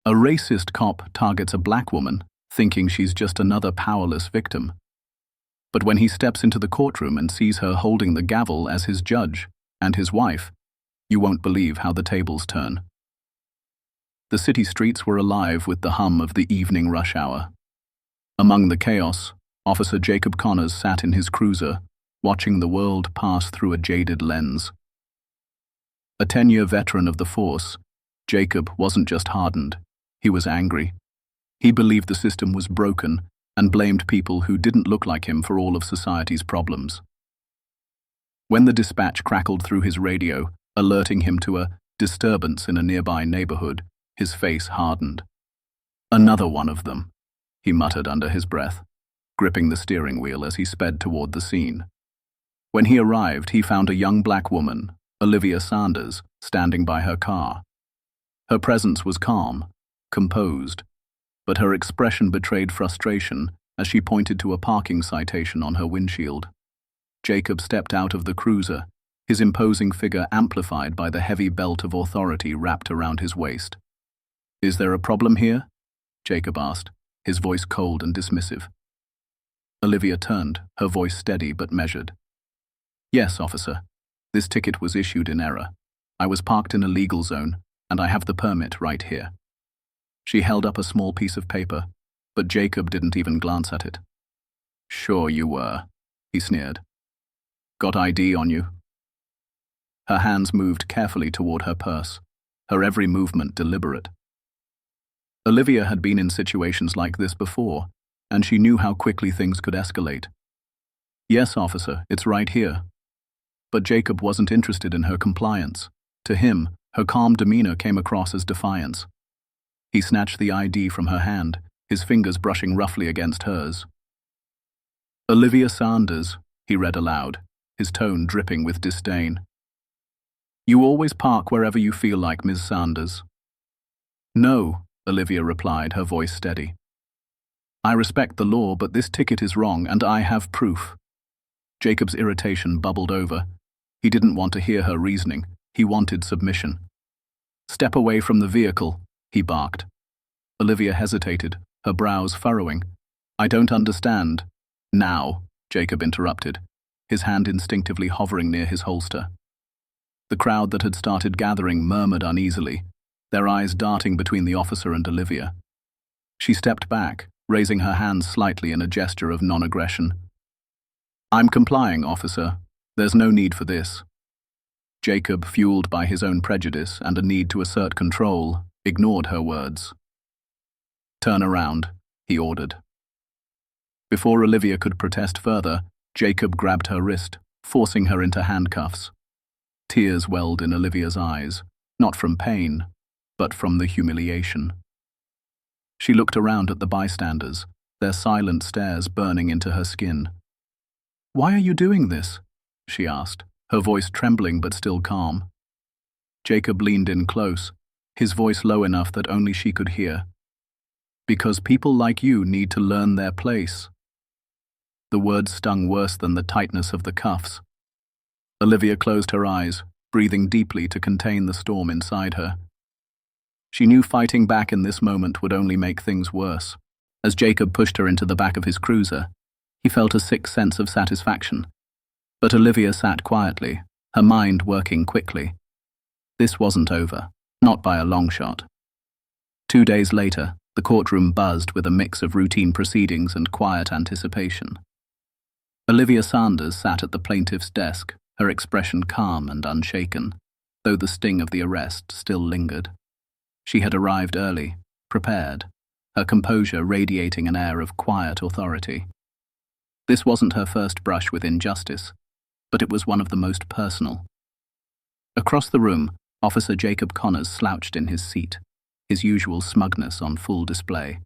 A racist cop targets a black woman, thinking she's just another powerless victim. But when he steps into the courtroom and sees her holding the gavel as his judge and his wife, you won't believe how the tables turn. The city streets were alive with the hum of the evening rush hour. Among the chaos, Officer Jacob Connors sat in his cruiser, watching the world pass through a jaded lens. A 10-year veteran of the force, Jacob wasn't just hardened, he was angry. He believed the system was broken and blamed people who didn't look like him for all of society's problems. When the dispatch crackled through his radio, alerting him to a disturbance in a nearby neighborhood, his face hardened. "Another one of them," he muttered under his breath, gripping the steering wheel as he sped toward the scene. When he arrived, he found a young black woman, Olivia Sanders, standing by her car. Her presence was calm, composed, but her expression betrayed frustration as she pointed to a parking citation on her windshield. Jacob stepped out of the cruiser, his imposing figure amplified by the heavy belt of authority wrapped around his waist. "Is there a problem here?" Jacob asked, his voice cold and dismissive. Olivia turned, her voice steady but measured. "Yes, officer. This ticket was issued in error. I was parked in a legal zone, and I have the permit right here." She held up a small piece of paper, but Jacob didn't even glance at it. "Sure you were," he sneered. "Got ID on you?" Her hands moved carefully toward her purse, her every movement deliberate. Olivia had been in situations like this before, and she knew how quickly things could escalate. "Yes, officer, it's right here." But Jacob wasn't interested in her compliance. To him, her calm demeanor came across as defiance. He snatched the ID from her hand, his fingers brushing roughly against hers. "Olivia Sanders," he read aloud, his tone dripping with disdain. "You always park wherever you feel like, Ms. Sanders." "No," Olivia replied, her voice steady. "I respect the law, but this ticket is wrong, and I have proof." Jacob's irritation bubbled over. He didn't want to hear her reasoning. He wanted submission. "Step away from the vehicle," he barked. Olivia hesitated, her brows furrowing. "I don't understand." "Now," Jacob interrupted, his hand instinctively hovering near his holster. The crowd that had started gathering murmured uneasily, their eyes darting between the officer and Olivia. She stepped back, raising her hands slightly in a gesture of non-aggression. "I'm complying, officer. There's no need for this." Jacob, fueled by his own prejudice and a need to assert control, ignored her words. "Turn around," he ordered. Before Olivia could protest further, Jacob grabbed her wrist, forcing her into handcuffs. Tears welled in Olivia's eyes, not from pain, but from the humiliation. She looked around at the bystanders, their silent stares burning into her skin. "Why are you doing this?" she asked, her voice trembling but still calm. Jacob leaned in close, his voice low enough that only she could hear. "Because people like you need to learn their place." The words stung worse than the tightness of the cuffs. Olivia closed her eyes, breathing deeply to contain the storm inside her. She knew fighting back in this moment would only make things worse. As Jacob pushed her into the back of his cruiser, he felt a sick sense of satisfaction. But Olivia sat quietly, her mind working quickly. This wasn't over, not by a long shot. 2 days later, the courtroom buzzed with a mix of routine proceedings and quiet anticipation. Olivia Sanders sat at the plaintiff's desk, her expression calm and unshaken, though the sting of the arrest still lingered. She had arrived early, prepared, her composure radiating an air of quiet authority. This wasn't her first brush with injustice, but it was one of the most personal. Across the room, Officer Jacob Connors slouched in his seat, his usual smugness on full display.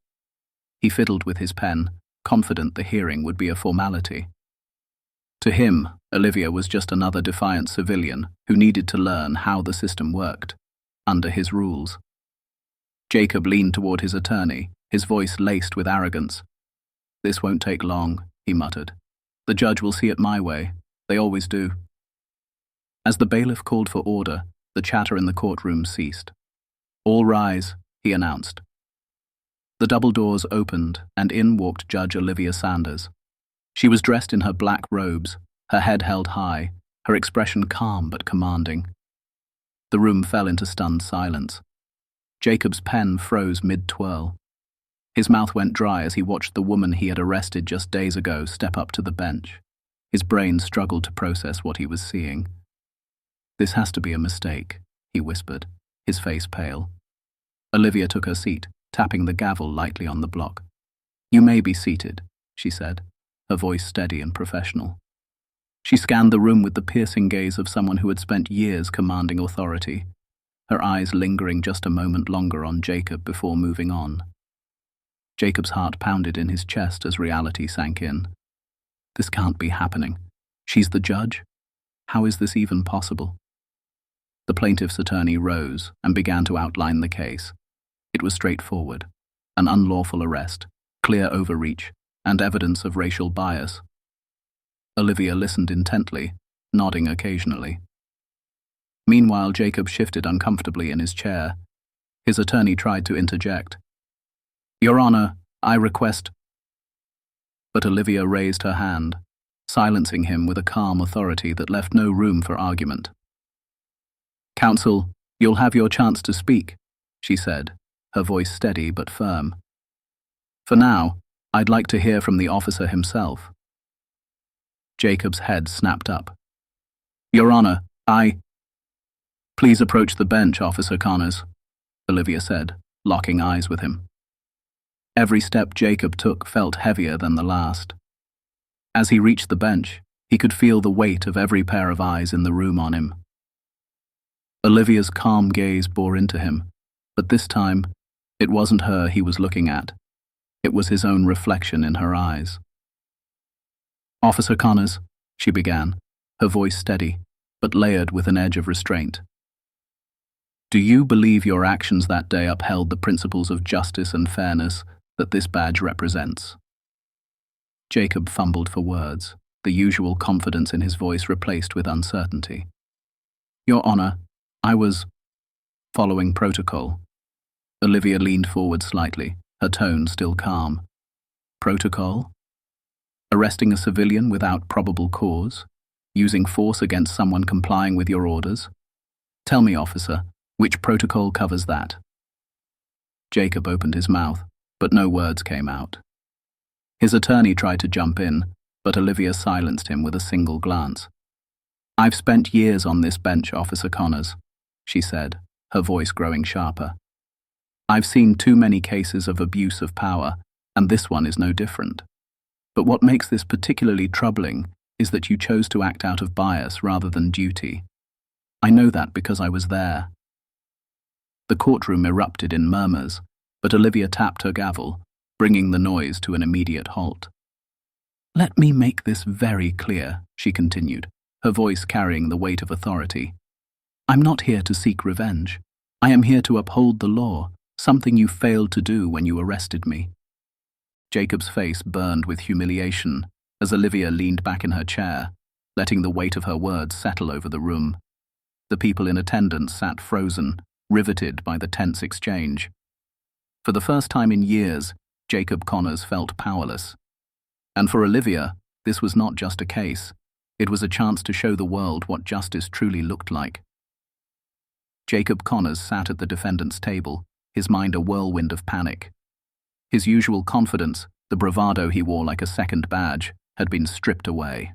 He fiddled with his pen, confident the hearing would be a formality. To him, Olivia was just another defiant civilian who needed to learn how the system worked, under his rules. Jacob leaned toward his attorney, his voice laced with arrogance. "This won't take long," he muttered. "The judge will see it my way. They always do." As the bailiff called for order, the chatter in the courtroom ceased. "All rise," he announced. The double doors opened, and in walked Judge Olivia Sanders. She was dressed in her black robes, her head held high, her expression calm but commanding. The room fell into stunned silence. Jacob's pen froze mid-twirl. His mouth went dry as he watched the woman he had arrested just days ago step up to the bench. His brain struggled to process what he was seeing. "This has to be a mistake," he whispered, his face pale. Olivia took her seat, tapping the gavel lightly on the block. "You may be seated," she said, her voice steady and professional. She scanned the room with the piercing gaze of someone who had spent years commanding authority, her eyes lingering just a moment longer on Jacob before moving on. Jacob's heart pounded in his chest as reality sank in. This can't be happening. She's the judge? How is this even possible? The plaintiff's attorney rose and began to outline the case. It was straightforward: an unlawful arrest, clear overreach, and evidence of racial bias. Olivia listened intently, nodding occasionally. Meanwhile, Jacob shifted uncomfortably in his chair. His attorney tried to interject. "Your Honor, I request—" But Olivia raised her hand, silencing him with a calm authority that left no room for argument. "Counsel, you'll have your chance to speak," she said, her voice steady but firm. "For now, I'd like to hear from the officer himself." Jacob's head snapped up. "Your Honor, Please approach the bench, Officer Connors," Olivia said, locking eyes with him. Every step Jacob took felt heavier than the last. As he reached the bench, he could feel the weight of every pair of eyes in the room on him. Olivia's calm gaze bore into him, but this time, it wasn't her he was looking at. It was his own reflection in her eyes. "Officer Connors," she began, her voice steady, but layered with an edge of restraint. "Do you believe your actions that day upheld the principles of justice and fairness that this badge represents?" Jacob fumbled for words, the usual confidence in his voice replaced with uncertainty. "Your Honor, I was following protocol." Olivia leaned forward slightly, her tone still calm. "Protocol? Arresting a civilian without probable cause? Using force against someone complying with your orders? Tell me, officer, which protocol covers that?" Jacob opened his mouth, but no words came out. His attorney tried to jump in, but Olivia silenced him with a single glance. "I've spent years on this bench, Officer Connors," she said, her voice growing sharper. "I've seen too many cases of abuse of power, and this one is no different. But what makes this particularly troubling is that you chose to act out of bias rather than duty. I know that because I was there." The courtroom erupted in murmurs, but Olivia tapped her gavel, bringing the noise to an immediate halt. "Let me make this very clear," she continued, her voice carrying the weight of authority. "I'm not here to seek revenge. I am here to uphold the law, something you failed to do when you arrested me." Jacob's face burned with humiliation as Olivia leaned back in her chair, letting the weight of her words settle over the room. The people in attendance sat frozen, riveted by the tense exchange. For the first time in years, Jacob Connors felt powerless. And for Olivia, this was not just a case. It was a chance to show the world what justice truly looked like. Jacob Connors sat at the defendant's table, his mind a whirlwind of panic. His usual confidence, the bravado he wore like a second badge, had been stripped away.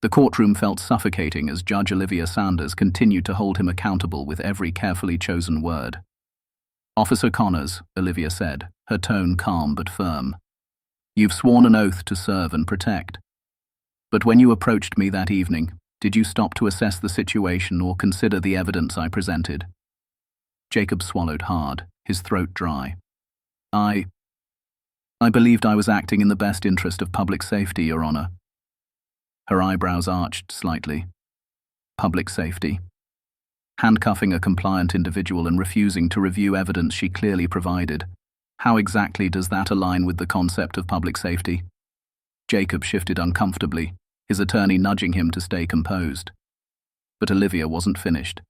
The courtroom felt suffocating as Judge Olivia Sanders continued to hold him accountable with every carefully chosen word. "Officer Connors," Olivia said, her tone calm but firm, "you've sworn an oath to serve and protect. But when you approached me that evening, did you stop to assess the situation or consider the evidence I presented?" Jacob swallowed hard, his throat dry. I believed I was acting in the best interest of public safety, Your Honor." Her eyebrows arched slightly. Public safety. Handcuffing a compliant individual and refusing to review evidence she clearly provided. How exactly does that align with the concept of public safety? Jacob shifted uncomfortably, his attorney nudging him to stay composed. But Olivia wasn't finished.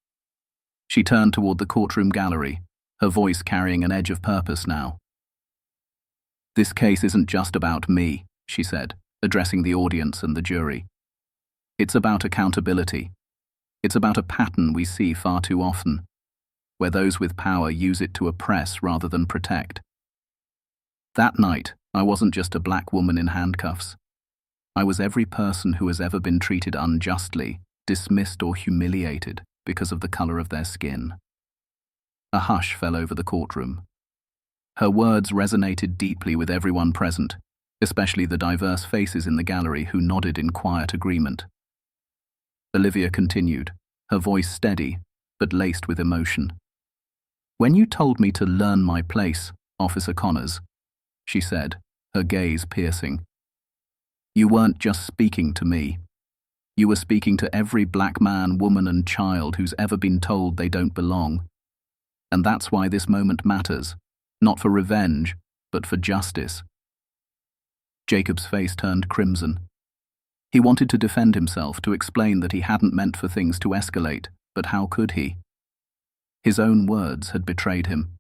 She turned toward the courtroom gallery, her voice carrying an edge of purpose now. "This case isn't just about me," she said, addressing the audience and the jury. "It's about accountability. It's about a pattern we see far too often, where those with power use it to oppress rather than protect. That night, I wasn't just a black woman in handcuffs. I was every person who has ever been treated unjustly, dismissed or humiliated because of the color of their skin." A hush fell over the courtroom. Her words resonated deeply with everyone present, especially the diverse faces in the gallery who nodded in quiet agreement. Olivia continued, her voice steady, but laced with emotion. "When you told me to learn my place, Officer Connors," she said, her gaze piercing, "you weren't just speaking to me. You were speaking to every black man, woman, and child who's ever been told they don't belong. And that's why this moment matters, not for revenge, but for justice." Jacob's face turned crimson. He wanted to defend himself, to explain that he hadn't meant for things to escalate, but how could he? His own words had betrayed him.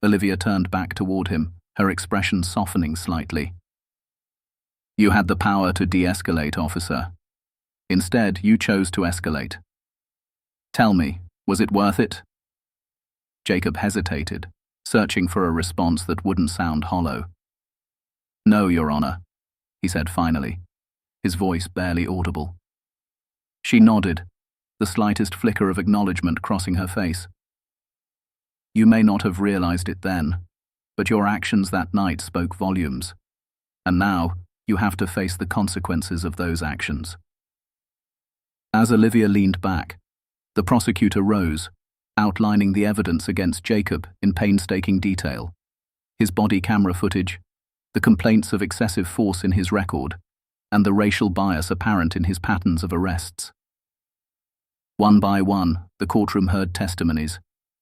Olivia turned back toward him, her expression softening slightly. "You had the power to de-escalate, officer. Instead, you chose to escalate. Tell me, was it worth it?" Jacob hesitated, searching for a response that wouldn't sound hollow. "No, Your Honor," he said finally, his voice barely audible. She nodded, the slightest flicker of acknowledgement crossing her face. "You may not have realized it then, but your actions that night spoke volumes. And now, you have to face the consequences of those actions." As Olivia leaned back, the prosecutor rose, outlining the evidence against Jacob in painstaking detail. His body camera footage, the complaints of excessive force in his record, and the racial bias apparent in his patterns of arrests. One by one, the courtroom heard testimonies,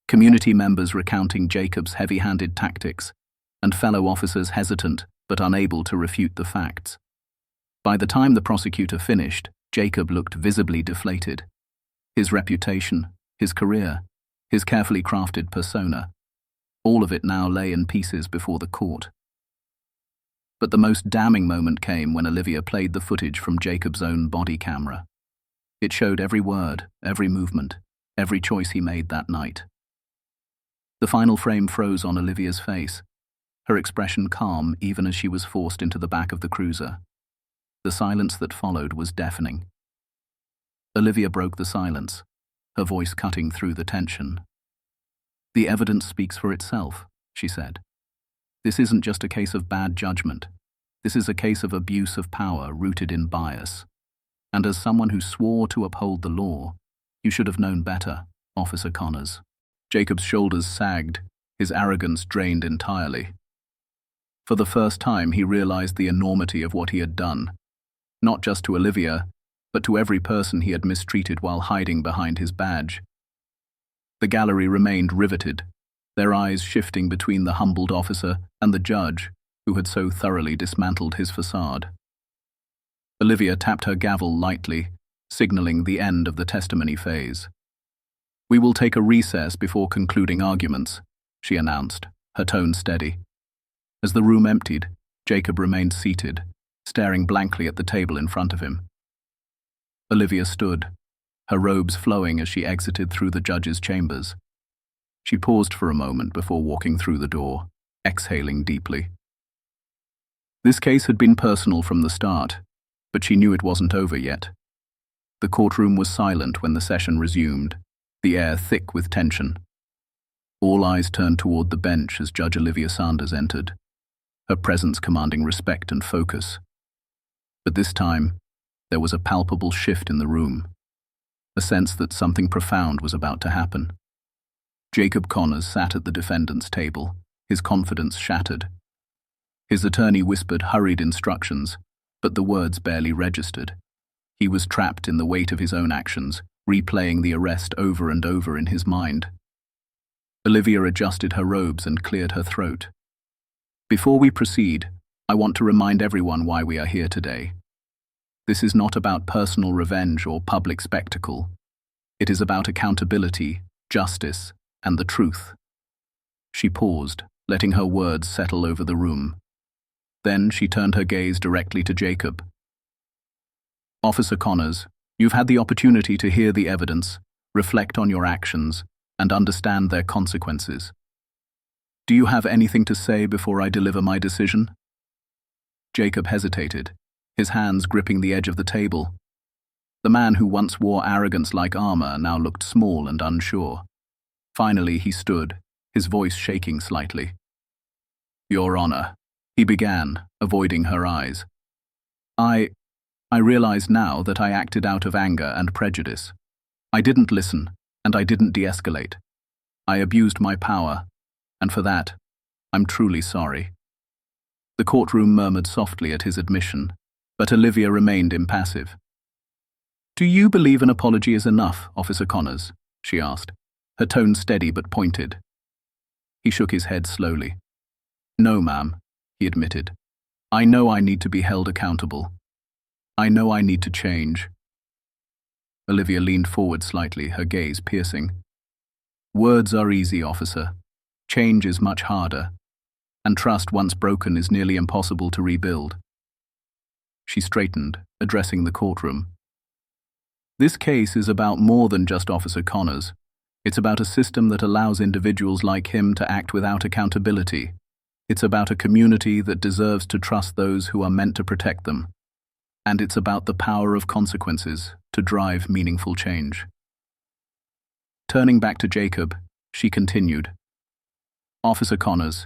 community members recounting Jacob's heavy-handed tactics, and fellow officers hesitant but unable to refute the facts. By the time the prosecutor finished, Jacob looked visibly deflated. His reputation, his career, his carefully crafted persona, all of it now lay in pieces before the court. But the most damning moment came when Olivia played the footage from Jacob's own body camera. It showed every word, every movement, every choice he made that night. The final frame froze on Olivia's face, her expression calm even as she was forced into the back of the cruiser. The silence that followed was deafening. Olivia broke the silence, her voice cutting through the tension. "The evidence speaks for itself," she said. "This isn't just a case of bad judgment. This is a case of abuse of power rooted in bias. And as someone who swore to uphold the law, you should have known better, Officer Connors." Jacob's shoulders sagged, his arrogance drained entirely. For the first time, he realized the enormity of what he had done, not just to Olivia, but to every person he had mistreated while hiding behind his badge. The gallery remained riveted, their eyes shifting between the humbled officer and the judge who had so thoroughly dismantled his facade. Olivia tapped her gavel lightly, signaling the end of the testimony phase. "We will take a recess before concluding arguments," she announced, her tone steady. As the room emptied, Jacob remained seated, staring blankly at the table in front of him. Olivia stood, her robes flowing as she exited through the judge's chambers. She paused for a moment before walking through the door, exhaling deeply. This case had been personal from the start, but she knew it wasn't over yet. The courtroom was silent when the session resumed, the air thick with tension. All eyes turned toward the bench as Judge Olivia Sanders entered, her presence commanding respect and focus. But this time, there was a palpable shift in the room, a sense that something profound was about to happen. Jacob Connors sat at the defendant's table, his confidence shattered. His attorney whispered hurried instructions, but the words barely registered. He was trapped in the weight of his own actions, replaying the arrest over and over in his mind. Olivia adjusted her robes and cleared her throat. "Before we proceed, I want to remind everyone why we are here today. This is not about personal revenge or public spectacle. It is about accountability, justice, and the truth." She paused, letting her words settle over the room. Then she turned her gaze directly to Jacob. Officer Connors, you've had the opportunity to hear the evidence, reflect on your actions, and understand their consequences. Do you have anything to say before I deliver my decision? Jacob hesitated, his hands gripping the edge of the table. The man who once wore arrogance like armor now looked small and unsure. Finally, he stood, his voice shaking slightly. Your Honor, he began, avoiding her eyes. I realize now that I acted out of anger and prejudice. I didn't listen, and I didn't de-escalate. I abused my power, and for that, I'm truly sorry. The courtroom murmured softly at his admission, but Olivia remained impassive. Do you believe an apology is enough, Officer Connors? She asked, her tone steady but pointed. He shook his head slowly. No, ma'am, he admitted. I know I need to be held accountable. I know I need to change. Olivia leaned forward slightly, her gaze piercing. Words are easy, officer. Change is much harder, and trust once broken is nearly impossible to rebuild. She straightened, addressing the courtroom. This case is about more than just Officer Connors. It's about a system that allows individuals like him to act without accountability. It's about a community that deserves to trust those who are meant to protect them. And it's about the power of consequences to drive meaningful change. Turning back to Jacob, she continued. Officer Connors,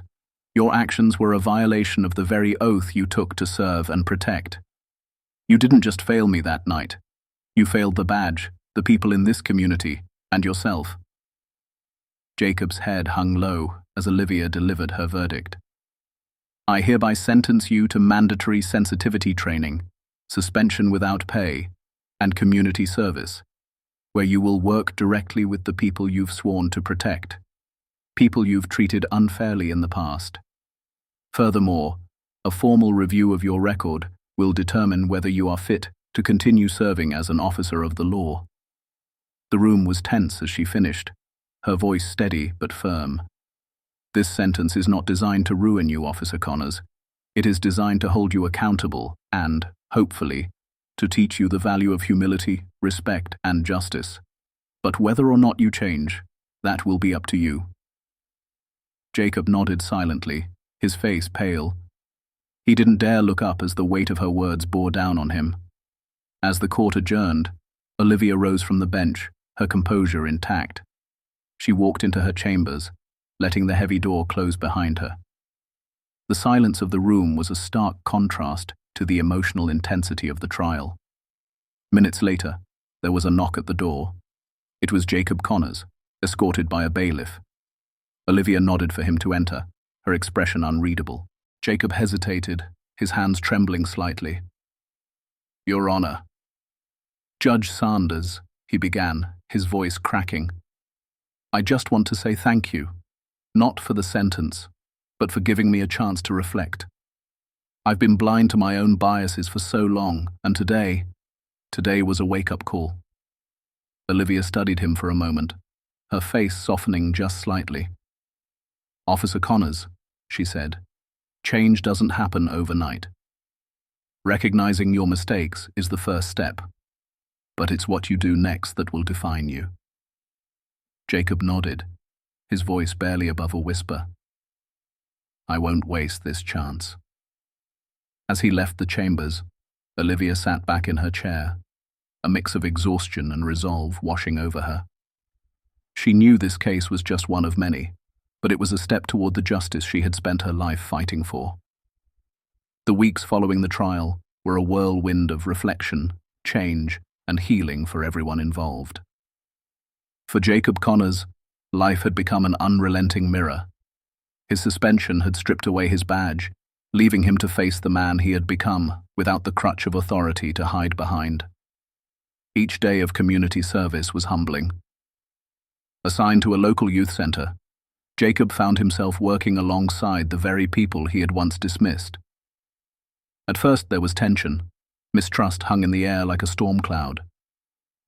your actions were a violation of the very oath you took to serve and protect. You didn't just fail me that night. You failed the badge, the people in this community, and yourself. Jacob's head hung low as Olivia delivered her verdict. I hereby sentence you to mandatory sensitivity training, suspension without pay, and community service, where you will work directly with the people you've sworn to protect, people you've treated unfairly in the past. Furthermore, a formal review of your record will determine whether you are fit to continue serving as an officer of the law. The room was tense as she finished, her voice steady but firm. This sentence is not designed to ruin you, Officer Connors. It is designed to hold you accountable and, hopefully, to teach you the value of humility, respect, and justice. But whether or not you change, that will be up to you. Jacob nodded silently, his face pale. He didn't dare look up as the weight of her words bore down on him. As the court adjourned, Olivia rose from the bench, her composure intact. She walked into her chambers, letting the heavy door close behind her. The silence of the room was a stark contrast to the emotional intensity of the trial. Minutes later, there was a knock at the door. It was Jacob Connors, escorted by a bailiff. Olivia nodded for him to enter, her expression unreadable. Jacob hesitated, his hands trembling slightly. Your Honor. Judge Sanders, he began, his voice cracking. I just want to say thank you, not for the sentence, but for giving me a chance to reflect. I've been blind to my own biases for so long, and today was a wake-up call. Olivia studied him for a moment, her face softening just slightly. Officer Connors, she said, change doesn't happen overnight. Recognizing your mistakes is the first step, but it's what you do next that will define you. Jacob nodded, his voice barely above a whisper. I won't waste this chance. As he left the chambers, Olivia sat back in her chair, a mix of exhaustion and resolve washing over her. She knew this case was just one of many, but it was a step toward the justice she had spent her life fighting for. The weeks following the trial were a whirlwind of reflection, change, and healing for everyone involved. For Jacob Connors, life had become an unrelenting mirror. His suspension had stripped away his badge, leaving him to face the man he had become without the crutch of authority to hide behind. Each day of community service was humbling. Assigned to a local youth center, Jacob found himself working alongside the very people he had once dismissed. At first there was tension. Mistrust hung in the air like a storm cloud.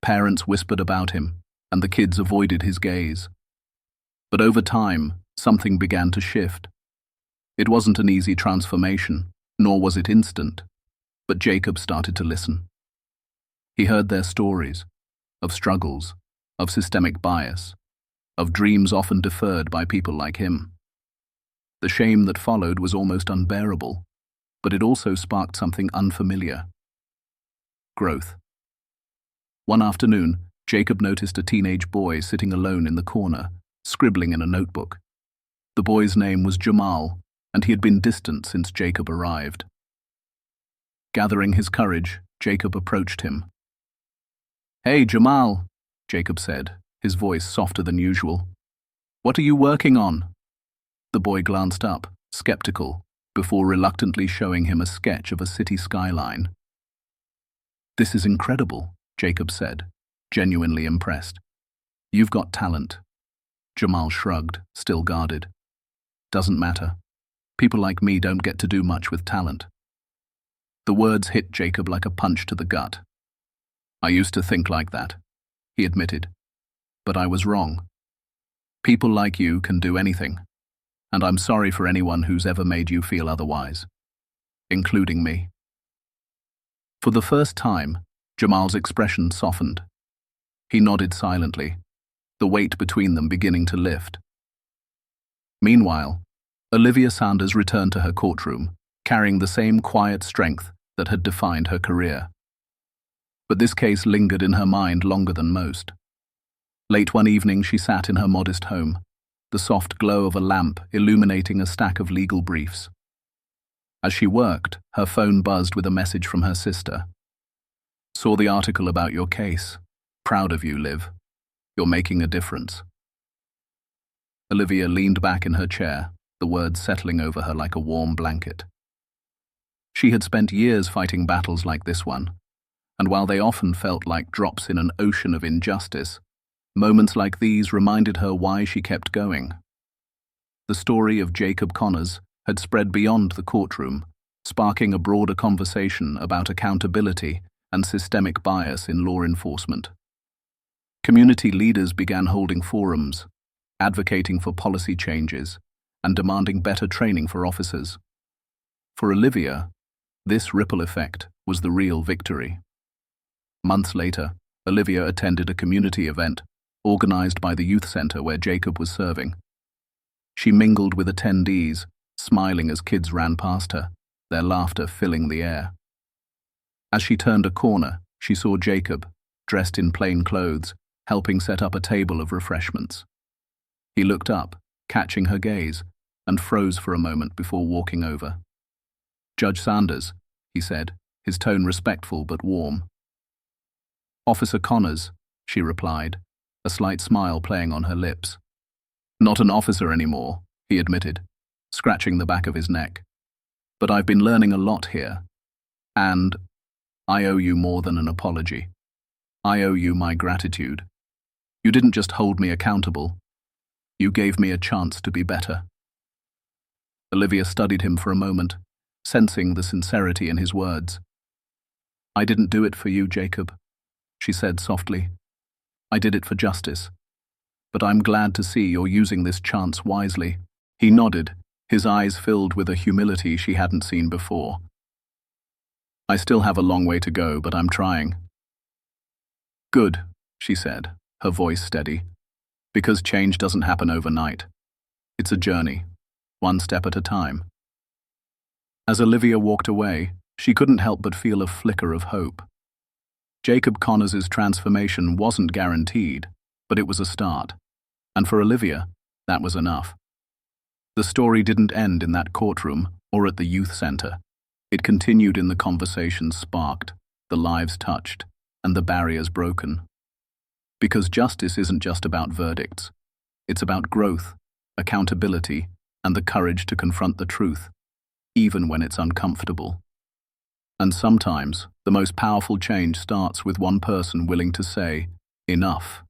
Parents whispered about him, and the kids avoided his gaze. But over time, something began to shift. It wasn't an easy transformation, nor was it instant, but Jacob started to listen. He heard their stories, of struggles, of systemic bias, of dreams often deferred by people like him. The shame that followed was almost unbearable, but it also sparked something unfamiliar. Growth. One afternoon, Jacob noticed a teenage boy sitting alone in the corner, scribbling in a notebook. The boy's name was Jamal, and he had been distant since Jacob arrived. Gathering his courage, Jacob approached him. "Hey, Jamal," Jacob said, his voice softer than usual. "What are you working on?" The boy glanced up, skeptical, before reluctantly showing him a sketch of a city skyline. "This is incredible," Jacob said, genuinely impressed. "You've got talent." Jamal shrugged, still guarded. "Doesn't matter. People like me don't get to do much with talent." The words hit Jacob like a punch to the gut. "I used to think like that," he admitted. "But I was wrong. People like you can do anything, and I'm sorry for anyone who's ever made you feel otherwise, including me." For the first time, Jamal's expression softened. He nodded silently, the weight between them beginning to lift. Meanwhile, Olivia Sanders returned to her courtroom, carrying the same quiet strength that had defined her career. But this case lingered in her mind longer than most. Late one evening, she sat in her modest home, the soft glow of a lamp illuminating a stack of legal briefs. As she worked, her phone buzzed with a message from her sister. "Saw the article about your case. Proud of you, Liv. You're making a difference." Olivia leaned back in her chair, the words settling over her like a warm blanket. She had spent years fighting battles like this one, and while they often felt like drops in an ocean of injustice, moments like these reminded her why she kept going. The story of Jacob Connors had spread beyond the courtroom, sparking a broader conversation about accountability and systemic bias in law enforcement. Community leaders began holding forums, advocating for policy changes, and demanding better training for officers. For Olivia, this ripple effect was the real victory. Months later, Olivia attended a community event organized by the youth center where Jacob was serving. She mingled with attendees, smiling as kids ran past her, their laughter filling the air. As she turned a corner, she saw Jacob, dressed in plain clothes, helping set up a table of refreshments. He looked up, catching her gaze, and froze for a moment before walking over. "Judge Sanders," he said, his tone respectful but warm. "Officer Connors," she replied, a slight smile playing on her lips. "Not an officer anymore," he admitted, scratching the back of his neck. "But I've been learning a lot here. And I owe you more than an apology. I owe you my gratitude. You didn't just hold me accountable. You gave me a chance to be better." Olivia studied him for a moment, sensing the sincerity in his words. "I didn't do it for you, Jacob," she said softly. "I did it for justice. But I'm glad to see you're using this chance wisely." He nodded, his eyes filled with a humility she hadn't seen before. "I still have a long way to go, but I'm trying." "Good," she said, her voice steady, "because change doesn't happen overnight. It's a journey, one step at a time." As Olivia walked away, she couldn't help but feel a flicker of hope. Jacob Connors' transformation wasn't guaranteed, but it was a start. And for Olivia, that was enough. The story didn't end in that courtroom or at the youth center. It continued in the conversations sparked, the lives touched, and the barriers broken. Because justice isn't just about verdicts. It's about growth, accountability, and the courage to confront the truth, even when it's uncomfortable. And sometimes, the most powerful change starts with one person willing to say, "Enough."